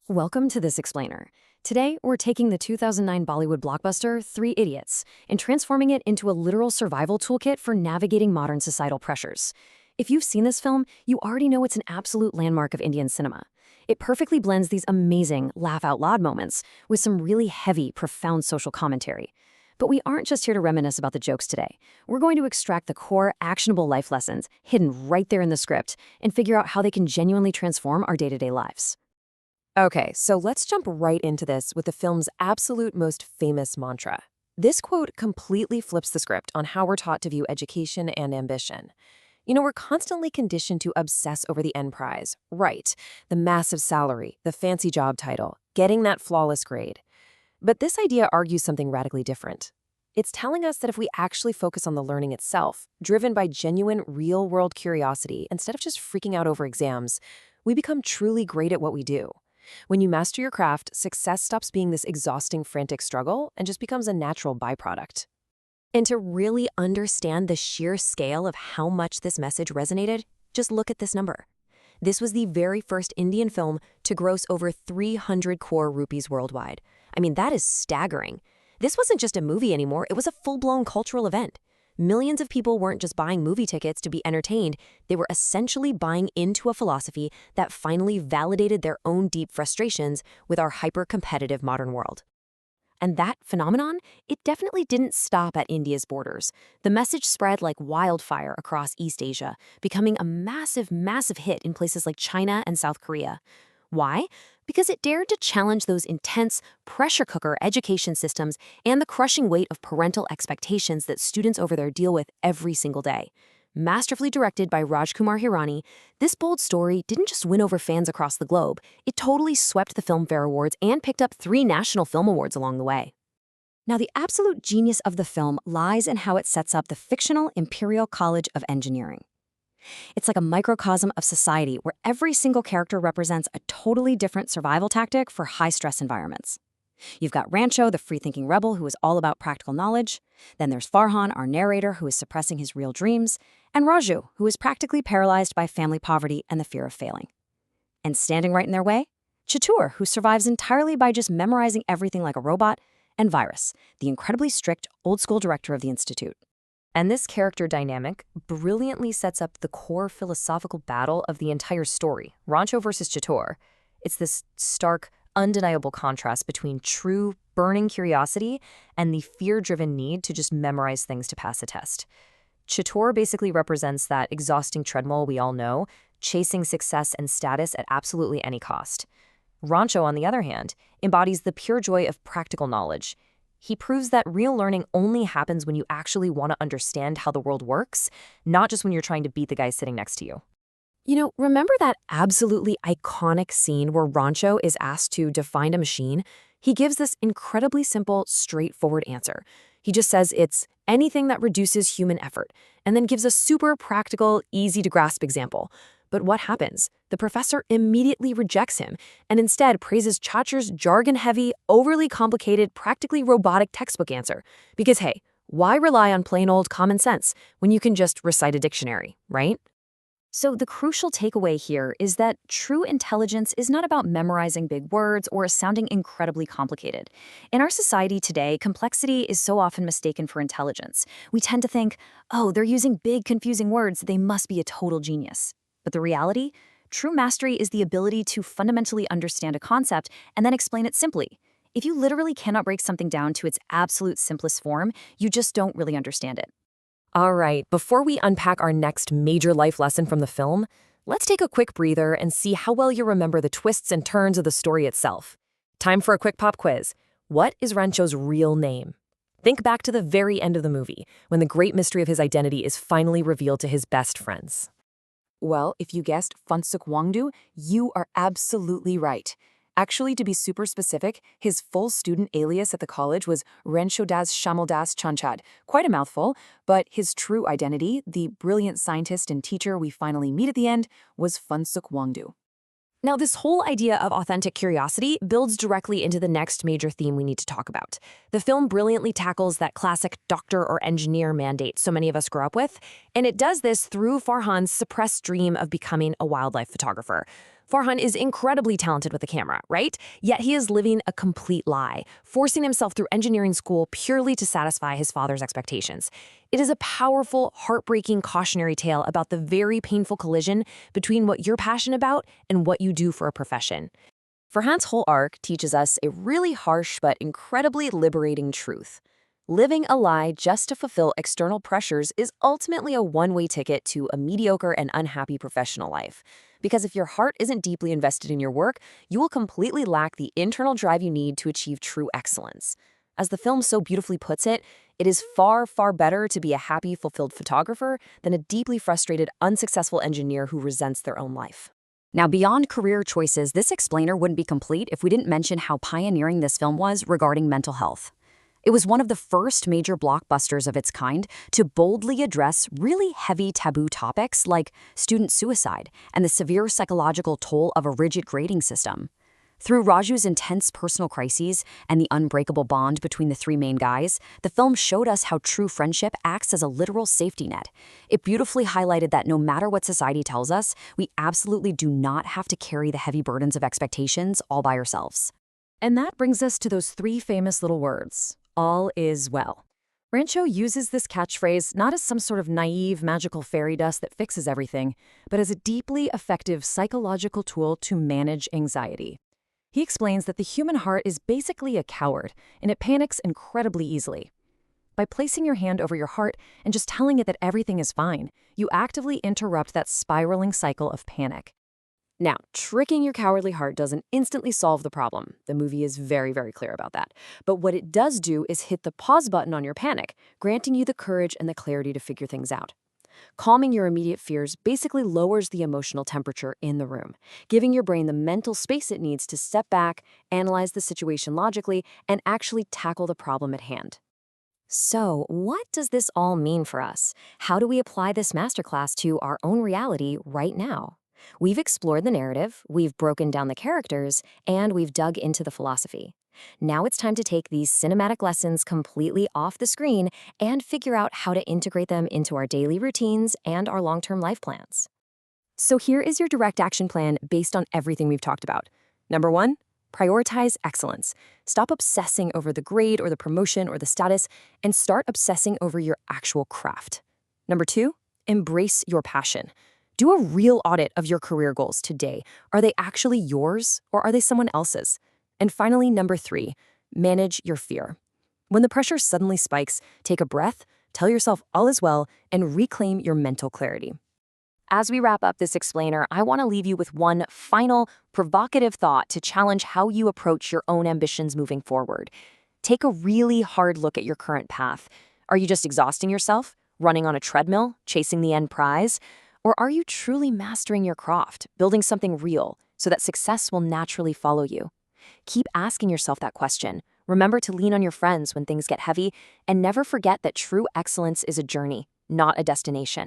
Welcome to This Explainer. Today, we're taking the 2009 Bollywood blockbuster, Three Idiots, and transforming it into a literal survival toolkit for navigating modern societal pressures. If you've seen this film, you already know it's an absolute landmark of Indian cinema. It perfectly blends these amazing, laugh-out-loud moments with some really heavy, profound social commentary. But we aren't just here to reminisce about the jokes today. We're going to extract the core, actionable life lessons hidden right there in the script and figure out how they can genuinely transform our day-to-day lives. Okay, so let's jump right into this with the film's absolute most famous mantra. This quote completely flips the script on how we're taught to view education and ambition. We're constantly conditioned to obsess over the end prize, right? The massive salary, the fancy job title, getting that flawless grade. But this idea argues something radically different. It's telling us that if we actually focus on the learning itself, driven by genuine, real-world curiosity, instead of just freaking out over exams, we become truly great at what we do. When you master your craft, success stops being this exhausting, frantic struggle and just becomes a natural byproduct. And to really understand the sheer scale of how much this message resonated, just look at this number. This was the very first Indian film to gross over 300 crore rupees worldwide. I mean, that is staggering. This wasn't just a movie anymore, it was a full-blown cultural event. Millions of people weren't just buying movie tickets to be entertained, they were essentially buying into a philosophy that finally validated their own deep frustrations with our hyper-competitive modern world. And that phenomenon, it definitely didn't stop at India's borders. The message spread like wildfire across East Asia, becoming a massive, massive hit in places like China and South Korea. Why? Because it dared to challenge those intense, pressure cooker education systems and the crushing weight of parental expectations that students over there deal with every single day. Masterfully directed by Rajkumar Hirani, this bold story didn't just win over fans across the globe, it totally swept the Filmfare Awards and picked up 3 National Film Awards along the way. Now, the absolute genius of the film lies in how it sets up the fictional Imperial College of Engineering. It's like a microcosm of society where every single character represents a totally different survival tactic for high-stress environments. You've got Rancho, the free-thinking rebel who is all about practical knowledge. Then there's Farhan, our narrator, who is suppressing his real dreams. And Raju, who is practically paralyzed by family poverty and the fear of failing. And standing right in their way, Chatur, who survives entirely by just memorizing everything like a robot. And Virus, the incredibly strict, old-school director of the institute. And this character dynamic brilliantly sets up the core philosophical battle of the entire story, Rancho versus Chatur. It's this stark, undeniable contrast between true, burning curiosity and the fear-driven need to just memorize things to pass a test. Chatur basically represents that exhausting treadmill we all know, chasing success and status at absolutely any cost. Rancho, on the other hand, embodies the pure joy of practical knowledge. He proves that real learning only happens when you actually want to understand how the world works, not just when you're trying to beat the guy sitting next to you. Remember that absolutely iconic scene where Rancho is asked to define a machine? He gives this incredibly simple, straightforward answer. He just says it's anything that reduces human effort, and then gives a super practical, easy-to-grasp example. But what happens? The professor immediately rejects him and instead praises Chatur's jargon-heavy, overly complicated, practically robotic textbook answer. Because hey, why rely on plain old common sense when you can just recite a dictionary, right? So the crucial takeaway here is that true intelligence is not about memorizing big words or sounding incredibly complicated. In our society today, complexity is so often mistaken for intelligence. We tend to think, oh, they're using big, confusing words, they must be a total genius. But the reality? True mastery is the ability to fundamentally understand a concept and then explain it simply. If you literally cannot break something down to its absolute simplest form, you just don't really understand it. All right, before we unpack our next major life lesson from the film, let's take a quick breather and see how well you remember the twists and turns of the story itself. Time for a quick pop quiz. What is Rancho's real name? Think back to the very end of the movie, when the great mystery of his identity is finally revealed to his best friends. Well, if you guessed Phunsukh Wangdu, you are absolutely right. Actually, to be super specific, his full student alias at the college was Renshodas Shamaldas Chanchad. Quite a mouthful, but his true identity, the brilliant scientist and teacher we finally meet at the end, was Phunsukh Wangdu. Now, this whole idea of authentic curiosity builds directly into the next major theme we need to talk about. The film brilliantly tackles that classic doctor or engineer mandate so many of us grew up with, and it does this through Farhan's suppressed dream of becoming a wildlife photographer. Farhan is incredibly talented with a camera, right? Yet he is living a complete lie, forcing himself through engineering school purely to satisfy his father's expectations. It is a powerful, heartbreaking cautionary tale about the very painful collision between what you're passionate about and what you do for a profession. Farhan's whole arc teaches us a really harsh but incredibly liberating truth. Living a lie just to fulfill external pressures is ultimately a one-way ticket to a mediocre and unhappy professional life. Because if your heart isn't deeply invested in your work, you will completely lack the internal drive you need to achieve true excellence. As the film so beautifully puts it, it is far, far better to be a happy, fulfilled photographer than a deeply frustrated, unsuccessful engineer who resents their own life. Now, beyond career choices, this explainer wouldn't be complete if we didn't mention how pioneering this film was regarding mental health. It was one of the first major blockbusters of its kind to boldly address really heavy taboo topics like student suicide and the severe psychological toll of a rigid grading system. Through Raju's intense personal crises and the unbreakable bond between the three main guys, the film showed us how true friendship acts as a literal safety net. It beautifully highlighted that no matter what society tells us, we absolutely do not have to carry the heavy burdens of expectations all by ourselves. And that brings us to those three famous little words: all is well. Rancho uses this catchphrase not as some sort of naive, magical fairy dust that fixes everything, but as a deeply effective psychological tool to manage anxiety. He explains that the human heart is basically a coward, and it panics incredibly easily. By placing your hand over your heart and just telling it that everything is fine, you actively interrupt that spiraling cycle of panic. Now, tricking your cowardly heart doesn't instantly solve the problem. The movie is very, very clear about that. But what it does do is hit the pause button on your panic, granting you the courage and the clarity to figure things out. Calming your immediate fears basically lowers the emotional temperature in the room, giving your brain the mental space it needs to step back, analyze the situation logically, and actually tackle the problem at hand. So, what does this all mean for us? How do we apply this masterclass to our own reality right now? We've explored the narrative, we've broken down the characters, and we've dug into the philosophy. Now it's time to take these cinematic lessons completely off the screen and figure out how to integrate them into our daily routines and our long-term life plans. So here is your direct action plan based on everything we've talked about. Number 1, prioritize excellence. Stop obsessing over the grade or the promotion or the status and start obsessing over your actual craft. Number 2, embrace your passion. Do a real audit of your career goals today. Are they actually yours or are they someone else's? And finally, number 3, manage your fear. When the pressure suddenly spikes, take a breath, tell yourself all is well, and reclaim your mental clarity. As we wrap up this explainer, I want to leave you with one final, provocative thought to challenge how you approach your own ambitions moving forward. Take a really hard look at your current path. Are you just exhausting yourself, running on a treadmill, chasing the end prize? Or are you truly mastering your craft, building something real, so that success will naturally follow you? Keep asking yourself that question. Remember to lean on your friends when things get heavy, and never forget that true excellence is a journey, not a destination.